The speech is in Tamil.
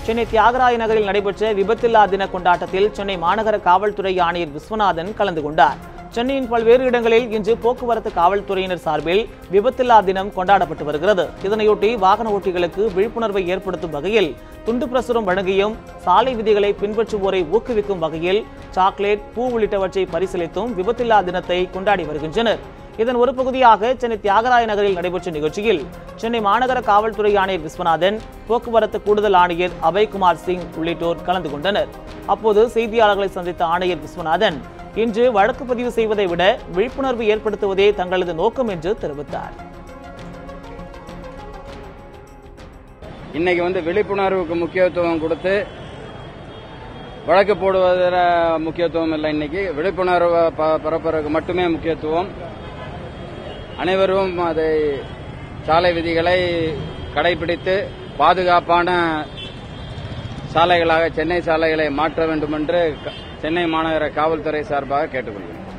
சென்னை தியாகராய நகரில் நடைபெற்ற விபத்தில்லா தின கொண்டாட்டத்தில் சென்னை மாநகர காவல்துறை ஆணையர் விஸ்வநாதன் கலந்து கொண்டார். சென்னையின் பல்வேறு இடங்களில் இன்று போக்குவரத்து காவல்துறையினர் சார்பில் விபத்தில்லா தினம் கொண்டாடப்பட்டு வருகிறது. இதனையொட்டி வாகன ஓட்டிகளுக்கு விழிப்புணர்வை ஏற்படுத்தும் வகையில் துண்டு பிரசுரம் வழங்கியும் சாலை விதிகளை பின்பற்றுவோரை ஊக்குவிக்கும் வகையில் சாக்லேட், பூ உள்ளிட்டவற்றை பரிசீலித்தும் விபத்தில்லா தினத்தை கொண்டாடி வருகின்றனர். இதன் ஒரு பகுதியாக சென்னை தியாகராய நகரில் நடைபெற்ற நிகழ்ச்சியில் சென்னை மாநகர காவல்துறை ஆணையர் விஸ்வநாதன், போக்குவரத்து கூடுதல் ஆணையர் அபய்குமார் சிங் உள்ளிட்டோர் கலந்து கொண்டனர். அப்போது செய்தியாளர்களை சந்தித்த ஆணையர் விஸ்வநாதன், இன்று வழக்கு பதிவு செய்வதை விட விழிப்புணர்வு ஏற்படுத்துவதே தங்களது நோக்கம் என்று தெரிவித்தார். இன்னைக்கு விழிப்புணர்வுக்கு முக்கியத்துவம் கொடுத்து வழக்கு போடுவதில் முக்கியத்துவம் இல்லை. இன்னைக்கு விழிப்புணர்வு பரப்புறதுக்கு மட்டுமே முக்கியத்துவம். அனைவரும் அதை சாலை விதிகளை கடைபிடித்து பாதுகாப்பான சாலைகளாக சென்னை சாலைகளை மாற்ற வேண்டும் என்று சென்னை மாநகர காவல்துறை சார்பாக கேட்டுக்கொள்கிறேன்.